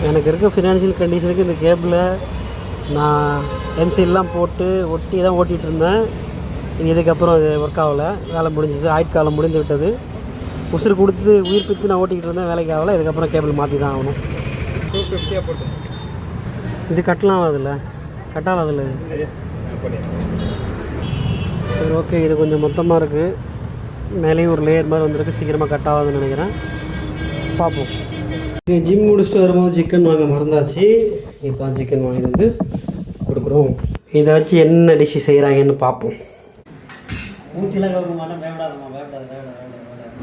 எனக்கு இருக்க ஃபினான்ஷியல் கண்டிஷனுக்கு இந்த கேபிளை நான் எம்சிலாம் போட்டு ஒட்டி தான் ஓட்டிகிட்டு இருந்தேன். இதுக்கப்புறம் அது ஒர்க் ஆகலை, வேலை முடிஞ்சிச்சு, ஆயுட்காலம் முடிந்து விட்டது. உசுறு கொடுத்து உயிர் பித்து நான் ஓட்டிக்கிட்டு இருந்தேன், வேலைக்கு ஆகலை. இதுக்கப்புறம் கேபிள் மாற்றி தான் ஆகணும். 250 போட்டு இது கட்டலாம் அதில் கட்டால் அதில். சரி ஓகே, இது கொஞ்சம் மொத்தமாக இருக்குது, மேலேயும் ஒரு லேயர் மாதிரி வந்திருக்கு, சீக்கிரமாக கட் ஆகாதுன்னு நினைக்கிறேன். பார்ப்போம். ஜிம் முடிச்சுட்டு வரும்போது சிக்கன் வாங்க மறந்தாச்சு. இப்போ சிக்கன் வாங்கிட்டு வந்து கொடுக்குறோம். இதை வச்சு என்ன டிஷ்ஷு செய்கிறாங்கன்னு பார்ப்போம். ஊற்றிலாம் கலக்க மாட்டேன், வேண்டாதம்மா, வேண்டாது வேண்டாது வேண்டாது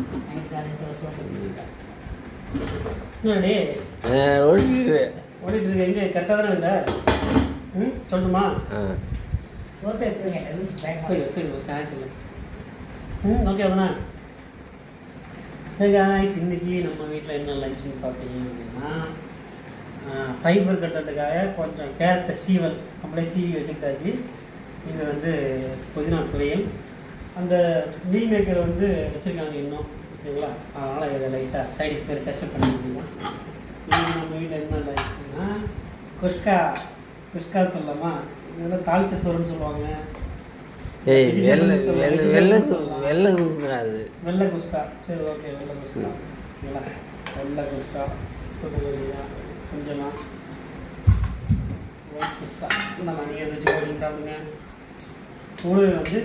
என்னடி ஓடிட்டு இருக்கு. எங்கே கரெக்டாக தானே இல்லை? சொல்லணுமா? ஓகே அதுண்ணா. இன்னைக்கு நம்ம வீட்டில் என்ன லஞ்சுன்னு பார்த்தீங்க அப்படின்னா, ஃபைபர் கட்டத்துக்காக கொஞ்சம் கேரட்டை சீவல் அப்படியே சீவி வச்சுக்கிட்டாச்சு. இது வந்து புதினா துவையல். அந்த மீல் மேக்கர் வந்து வச்சுருக்காங்க இன்னும், ஓகேங்களா? அதனால் இதை லைட்டாக சைடிஷ் பேர் டச்சப் பண்ணிக்கலாம். நம்ம வீட்டில் என்ன லஞ்சுன்னா குஷ்கா. குஷ்கா சொல்லலாமா? இதெல்லாம் தாளிச்ச சோறுன்னு சொல்லுவாங்க. வெள்ளை குஸ்கா. அது வெள்ளை குஸ்கா. சரி ஓகே, வெள்ளை குஸ்கா. வெள்ளை குஸ்கா கொஞ்சமாக ஒயிட் குஸ்கா. நம்ம நீங்கள் எதாச்சும் போட்டு சாப்பிடுங்க. கூட வந்து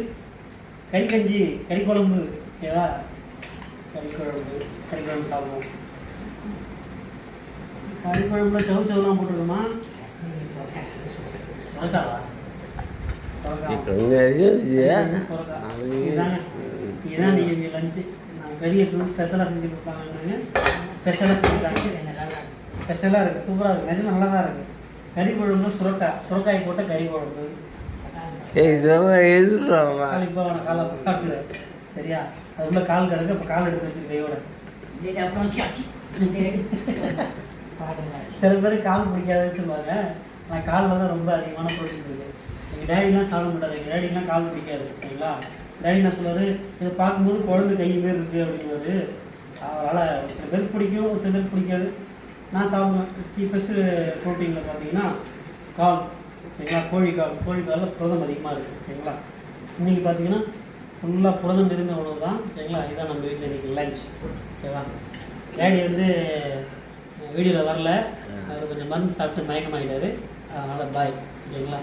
கறி கஞ்சி, கறி குழம்பு. ஓகேவா? கறி குழம்பு சாப்பிடுவோம். கறி குழம்புல சவுச்சவுலாம் போட்டுருக்கோமா? சொரக்காவா? இதுதான் நீங்கள் லஞ்சு. நான் பெரிய ஸ்பெஷலாக செஞ்சு கொடுப்பாங்க. ஸ்பெஷலாக செஞ்சுருக்காங்க. ஸ்பெஷலாக இருக்குது, சூப்பராக இருக்குது, நிஜம் நல்லா தான் இருக்குது. கறி குழம்பு சுரக்காய் போட்ட கறி குழம்பு. இப்போ அவனை காலை சாப்பிடுது சரியா? அது உள்ள கால் கிடக்கு. இப்போ கால் எடுத்து வச்சு கையோட. சில பேர் கால் பிடிக்காதுன்னு சொல்லுவாங்க. ஆனால் காலில் தான் ரொம்ப அதிகமான ப்ரோட்டீன் இருக்குது. எங்கள் டேடிலாம் சாப்பிட மாட்டாரு. எங்கள் டேடிலாம் கால் பிடிக்காது, சரிங்களா? டேடி என்ன சொல்லுவார், இதை பார்க்கும்போது குழந்தை கை மாரி இருக்குது அப்படிங்கிறது. அதனால் சில பேருக்கு பிடிக்கும், சில பேருக்கு பிடிக்காது. நான் சாப்பிடுவேன். சீஃபஸ்ட்டு ப்ரோட்டீனில் பார்த்தீங்கன்னா கால், சரிங்களா? கோழிக்காலில் புரதம் அதிகமாக இருக்குது, சரிங்களா? இன்றைக்கி பார்த்தீங்கன்னா ஃபுல்லாக புரதம் இருந்த உணவு தான், சரிங்களா? இதுதான் நம்ம வீட்டில் இன்றைக்கி லஞ்ச், ஓகேவா? டேடி வந்து வீடியோவில் வரல, அவர் கொஞ்சம் மருந்து சாப்பிட்டு மயக்கமாகிட்டார். அதனால் பாய், சரிங்களா?